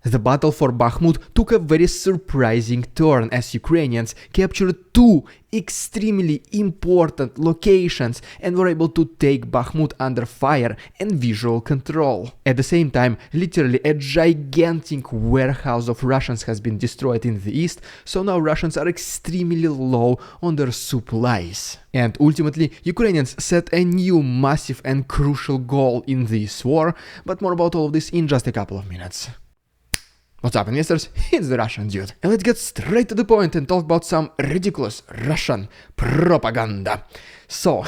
The battle for Bakhmut took a very surprising turn as Ukrainians captured two extremely important locations and were able to take Bakhmut under fire and visual control. At the same time, literally a gigantic warehouse of Russians has been destroyed in the east, so now Russians are extremely low on their supplies. And ultimately, Ukrainians set a new massive and crucial goal in this war, but more about all of this in just a couple of minutes. What's up, investors? It's the Russian dude. And let's get straight to the point and talk about some ridiculous Russian propaganda. So,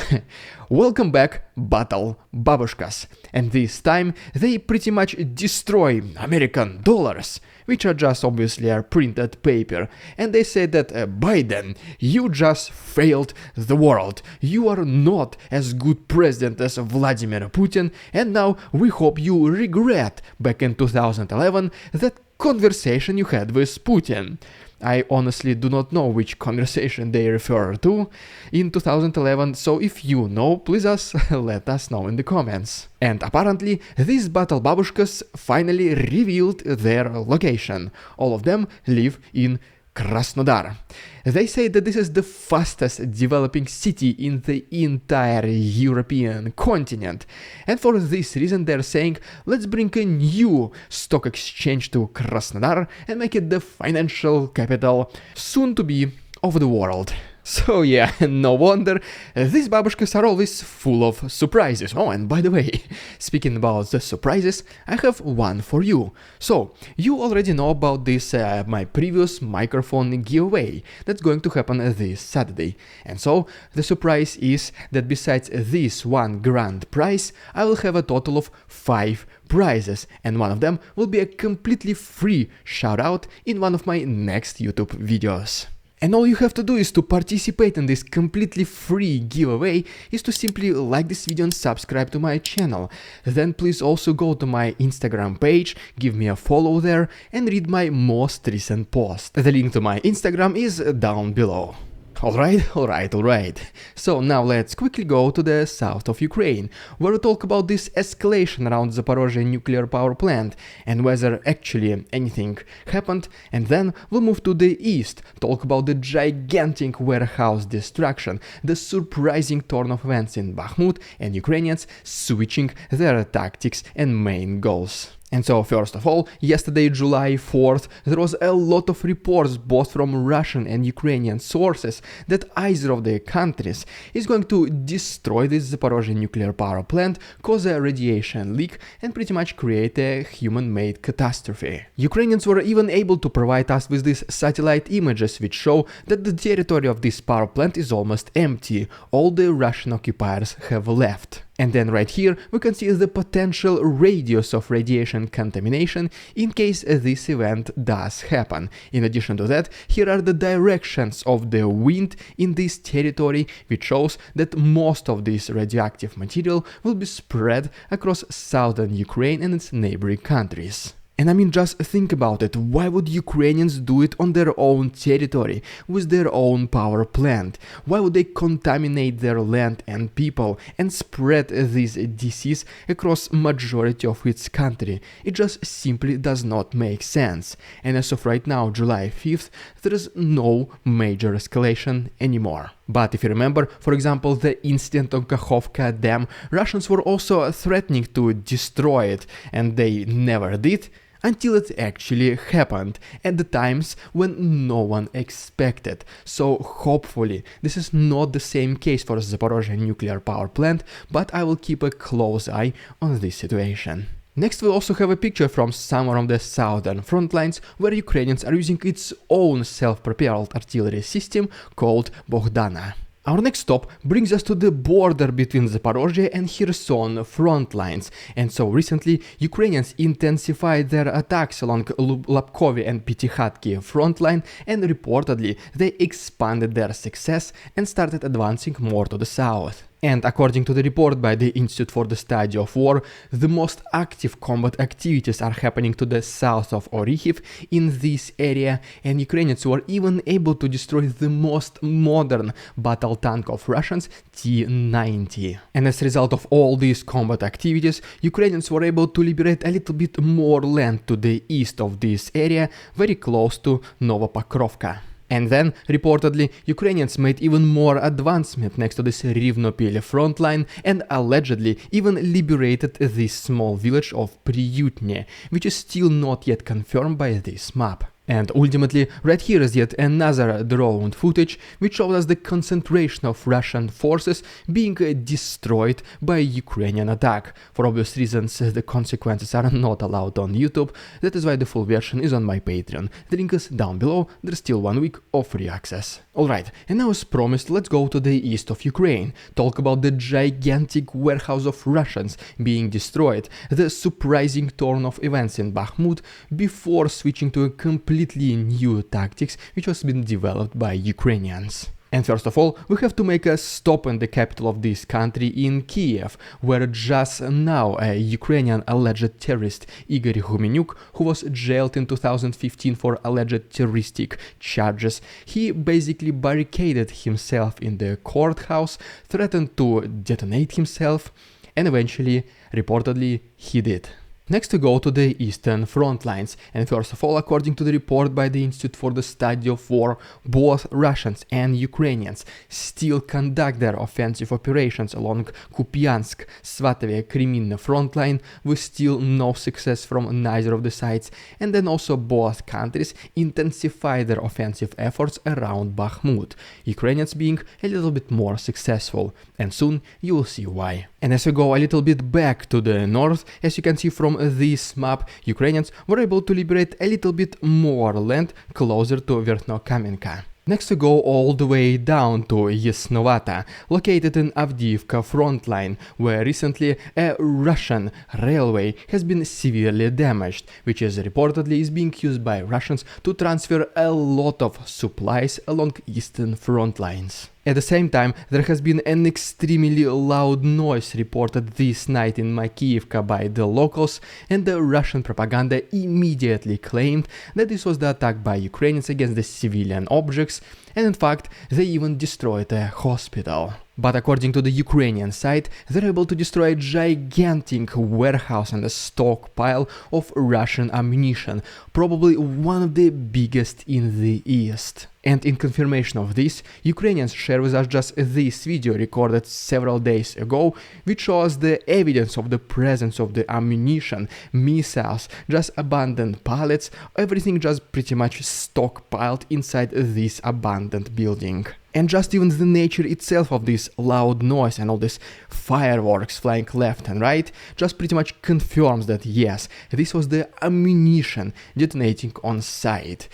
welcome back, battle Babushkas. And this time, they pretty much destroy American dollars, which are just obviously a printed paper. And they say that, Biden, you just failed the world. You are not as good president as Vladimir Putin. And now we hope you regret back in 2011 that conversation you had with Putin. I honestly do not know which conversation they refer to in 2011, so if you know, please let us know in the comments. And apparently, these battle babushkas finally revealed their location. All of them live in Krasnodar. They say that this is the fastest developing city in the entire European continent. And for this reason they're saying, let's bring a new stock exchange to Krasnodar and make it the financial capital soon to be of the world. So yeah, no wonder these babushkas are always full of surprises. Oh, and by the way, speaking about the surprises, I have one for you. So, you already know about this my previous microphone giveaway that's going to happen this Saturday. And so, the surprise is that besides this one grand prize, I will have a total of 5 prizes, and one of them will be a completely free shout out in one of my next YouTube videos. And all you have to do is to participate in this completely free giveaway is to simply like this video and subscribe to my channel. Then please also go to my Instagram page, give me a follow there and read my most recent post. The link to my Instagram is down below. Alright. So now let's quickly go to the south of Ukraine, where we talk about this escalation around Zaporizhia Nuclear Power Plant and whether actually anything happened, and then we'll move to the east, talk about the gigantic warehouse destruction, the surprising turn of events in Bakhmut, and Ukrainians switching their tactics and main goals. And so, first of all, yesterday, July 4th, there was a lot of reports both from Russian and Ukrainian sources that either of the countries is going to destroy this Zaporizhia nuclear power plant, cause a radiation leak, and pretty much create a human-made catastrophe. Ukrainians were even able to provide us with these satellite images which show that the territory of this power plant is almost empty. All the Russian occupiers have left. And then right here we can see the potential radius of radiation contamination in case this event does happen. In addition to that, here are the directions of the wind in this territory, which shows that most of this radioactive material will be spread across southern Ukraine and its neighboring countries. And I mean, just think about it, why would Ukrainians do it on their own territory, with their own power plant? Why would they contaminate their land and people and spread this disease across majority of its country? It just simply does not make sense. And as of right now, July 5th, there is no major escalation anymore. But if you remember, for example, the incident on Kakhovka Dam, Russians were also threatening to destroy it, and they never did, until it actually happened, at the times when no one expected. So hopefully this is not the same case for Zaporizhia nuclear power plant, but I will keep a close eye on this situation. Next we also have a picture from somewhere on the southern front lines, where Ukrainians are using its own self-propelled artillery system called Bogdana. Our next stop brings us to the border between Zaporizhia and Kherson front lines, and so recently Ukrainians intensified their attacks along Lapkovy and Pitikhatki front line, and reportedly they expanded their success and started advancing more to the south. And according to the report by the Institute for the Study of War, the most active combat activities are happening to the south of Orikhiv in this area, and Ukrainians were even able to destroy the most modern battle tank of Russians, T-90. And as a result of all these combat activities, Ukrainians were able to liberate a little bit more land to the east of this area, very close to Novopokrovka. And then, reportedly, Ukrainians made even more advancement next to this Rivnopil front line and allegedly even liberated this small village of Priyutne, which is still not yet confirmed by this map. And ultimately, right here is yet another drone footage which shows us the concentration of Russian forces being destroyed by a Ukrainian attack. For obvious reasons, the consequences are not allowed on YouTube, that is why the full version is on my Patreon. The link is down below, there's still 1 week of free access. Alright, and now as promised, let's go to the east of Ukraine, talk about the gigantic warehouse of Russians being destroyed, the surprising turn of events in Bakhmut, before switching to a completely new tactics which was been developed by Ukrainians. And first of all, we have to make a stop in the capital of this country in Kiev, where just now a Ukrainian alleged terrorist Igor Gumenyuk, who was jailed in 2015 for alleged terroristic charges, he basically barricaded himself in the courthouse, threatened to detonate himself, and eventually, reportedly, he did. Next to go to the eastern front lines, and first of all, according to the report by the Institute for the Study of War, both Russians and Ukrainians still conduct their offensive operations along Kupiansk, Svatove, Kreminna front line with still no success from neither of the sides, and then also both countries intensify their offensive efforts around Bakhmut, Ukrainians being a little bit more successful, and soon you will see why. And as we go a little bit back to the north, as you can see from this map, Ukrainians were able to liberate a little bit more land closer to Verkhnokamenka. Next we go all the way down to Yasnovata, located in Avdiivka front line, where recently a Russian railway has been severely damaged, which is reportedly is being used by Russians to transfer a lot of supplies along eastern front lines. At the same time, there has been an extremely loud noise reported this night in Makiyivka by the locals, and the Russian propaganda immediately claimed that this was the attack by Ukrainians against the civilian objects, and in fact, they even destroyed a hospital. But according to the Ukrainian side, they're able to destroy a gigantic warehouse and a stockpile of Russian ammunition, probably one of the biggest in the East. And in confirmation of this, Ukrainians share with us just this video recorded several days ago, which shows the evidence of the presence of the ammunition, missiles, just abandoned pallets, everything just pretty much stockpiled inside this abandoned building. And just even the nature itself of this loud noise and all this fireworks flying left and right just pretty much confirms that yes, this was the ammunition detonating on site.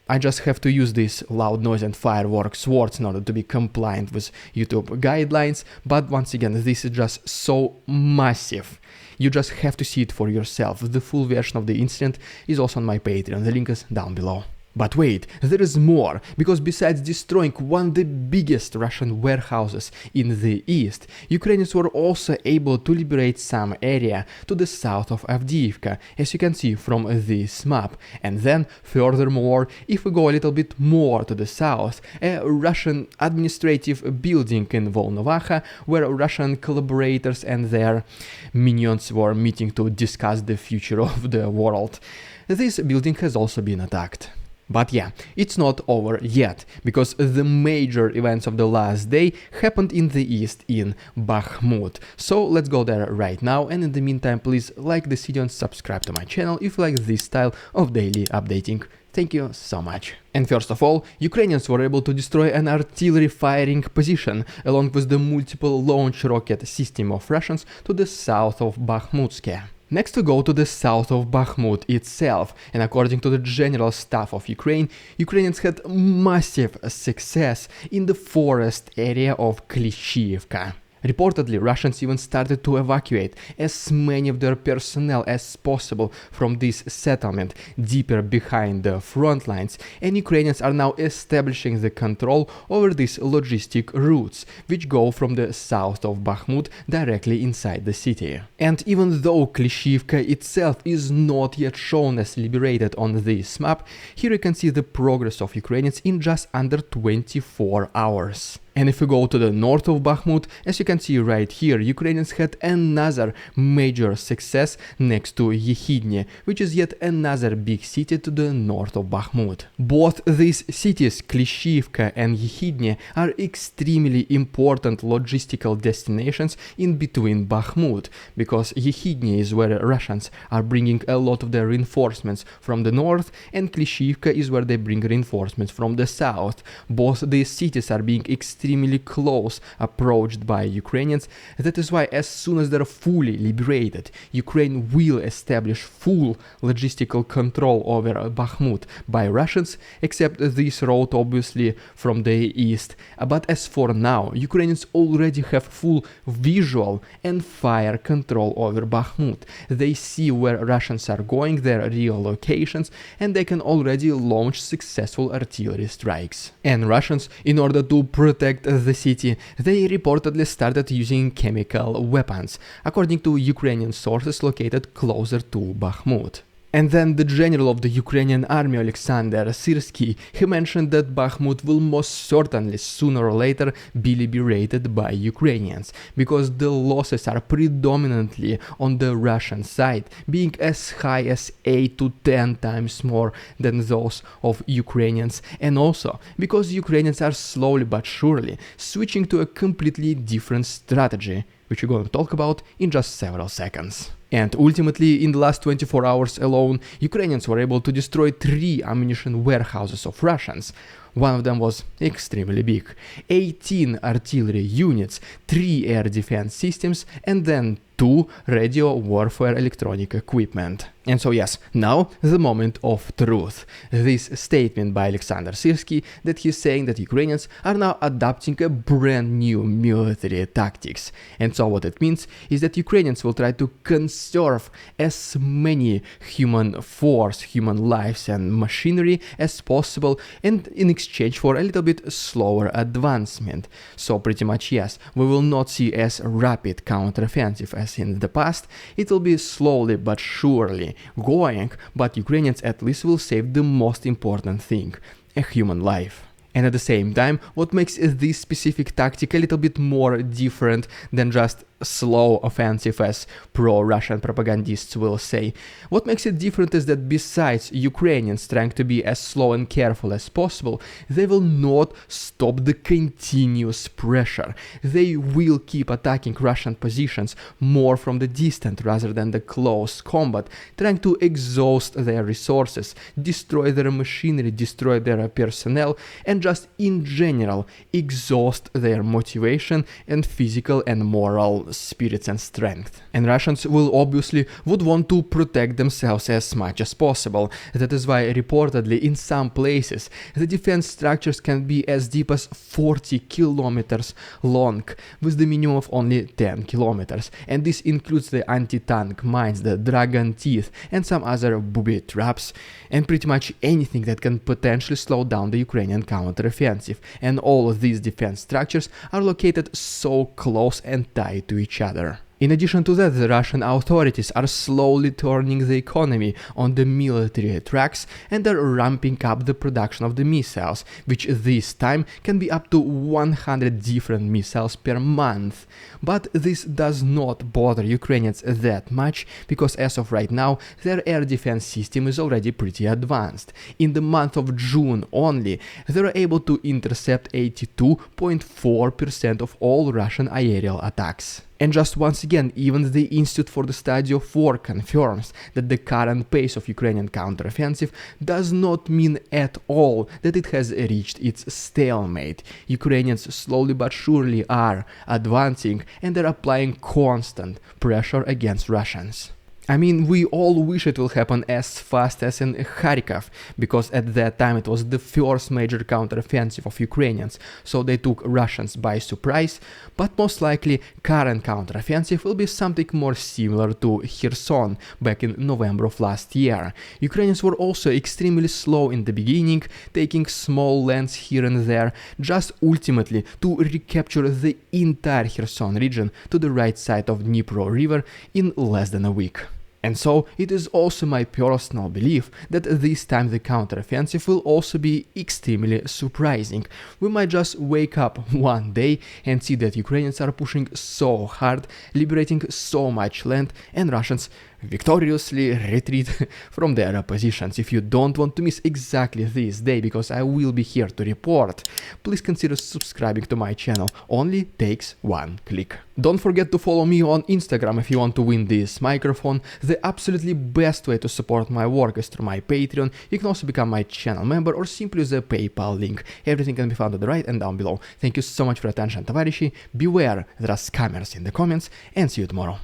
I just have to use this loud noise and fireworks words in order to be compliant with YouTube guidelines, but once again, this is just so massive. You just have to see it for yourself. The full version of the incident is also on my Patreon, the link is down below. But wait, there is more, because besides destroying one of the biggest Russian warehouses in the east, Ukrainians were also able to liberate some area to the south of Avdiivka, as you can see from this map. And then, furthermore, if we go a little bit more to the south, a Russian administrative building in Volnovaha, where Russian collaborators and their minions were meeting to discuss the future of the world. This building has also been attacked. But yeah, it's not over yet, because the major events of the last day happened in the east in Bakhmut. So let's go there right now, and in the meantime please like this video and subscribe to my channel if you like this style of daily updating. Thank you so much. And first of all, Ukrainians were able to destroy an artillery firing position along with the multiple launch rocket system of Russians to the south of Bakhmutske. Next we go to the south of Bakhmut itself, and according to the General Staff of Ukraine, Ukrainians had massive success in the forest area of Klishchiivka. Reportedly, Russians even started to evacuate as many of their personnel as possible from this settlement deeper behind the front lines, and Ukrainians are now establishing the control over these logistic routes, which go from the south of Bakhmut directly inside the city. And even though Klishivka itself is not yet shown as liberated on this map, here you can see the progress of Ukrainians in just under 24 hours. And if we go to the north of Bakhmut, as you can see right here, Ukrainians had another major success next to Yekhidne, which is yet another big city to the north of Bakhmut. Both these cities, Klishivka and Yekhidne, are extremely important logistical destinations in between Bakhmut, because Yekhidne is where Russians are bringing a lot of their reinforcements from the north, and Klishivka is where they bring reinforcements from the south. Both these cities are being extremely close approached by Ukrainians. That is why as soon as they're fully liberated, Ukraine will establish full logistical control over Bakhmut by Russians, except this road obviously from the east. But as for now, Ukrainians already have full visual and fire control over Bakhmut. They see where Russians are going, their real locations, and they can already launch successful artillery strikes. And Russians, in order to protect the city, they reportedly started using chemical weapons, according to Ukrainian sources located closer to Bakhmut. And then the general of the Ukrainian army, Alexander Syrsky, he mentioned that Bakhmut will most certainly sooner or later be liberated by Ukrainians, because the losses are predominantly on the Russian side, being as high as 8 to 10 times more than those of Ukrainians, and also because Ukrainians are slowly but surely switching to a completely different strategy, which we're going to talk about in just several seconds. And ultimately, in the last 24 hours alone, Ukrainians were able to destroy 3 ammunition warehouses of Russians. One of them was extremely big, 18 artillery units, 3 air defense systems, and then 2 radio warfare electronic equipment. And so yes, now the moment of truth. This statement by Alexander Syrsky that he's saying that Ukrainians are now adopting a brand new military tactics. And so what it means is that Ukrainians will try to conserve as many human force, human lives and machinery as possible, and in exchange for a little bit slower advancement. So pretty much yes, we will not see as rapid counteroffensive as in the past. It will be slowly but surely going, but Ukrainians at least will save the most important thing, a human life. And at the same time, what makes this specific tactic a little bit more different than just slow offensive, as pro-Russian propagandists will say. What makes it different is that besides Ukrainians trying to be as slow and careful as possible, they will not stop the continuous pressure. They will keep attacking Russian positions more from the distance rather than the close combat, trying to exhaust their resources, destroy their machinery, destroy their personnel, and just in general exhaust their motivation and physical and moral spirits and strength. And Russians will obviously would want to protect themselves as much as possible. That is why reportedly in some places the defense structures can be as deep as 40 kilometers long, with the minimum of only 10 kilometers. And this includes the anti-tank mines, the dragon teeth, and some other booby traps, and pretty much anything that can potentially slow down the Ukrainian counteroffensive. And all of these defense structures are located so close and tied to each other. In addition to that, the Russian authorities are slowly turning the economy on the military tracks and are ramping up the production of the missiles, which this time can be up to 100 different missiles per month. But this does not bother Ukrainians that much, because as of right now, their air defense system is already pretty advanced. In the month of June only, they were able to intercept 82.4% of all Russian aerial attacks. And just once again, even the Institute for the Study of War confirms that the current pace of Ukrainian counteroffensive does not mean at all that it has reached its stalemate. Ukrainians slowly but surely are advancing, and they're applying constant pressure against Russians. I mean, we all wish it will happen as fast as in Kharkiv, because at that time it was the first major counteroffensive of Ukrainians, so they took Russians by surprise, but most likely current counteroffensive will be something more similar to Kherson back in November of last year. Ukrainians were also extremely slow in the beginning, taking small lands here and there, just ultimately to recapture the entire Kherson region to the right side of Dnipro River in less than a week. And so it is also my personal belief that this time the counteroffensive will also be extremely surprising. We might just wake up one day and see that Ukrainians are pushing so hard, liberating so much land, and Russians victoriously retreat from their positions. If you don't want to miss exactly this day, because I will be here to report, please consider subscribing to my channel. Only takes one click. Don't forget to follow me on Instagram if you want to win this microphone. The absolutely best way to support my work is through my Patreon. You can also become my channel member or simply use the PayPal link. Everything can be found on the right and down below. Thank you so much for your attention, товарищи. Beware, there are scammers in the comments, and see you tomorrow.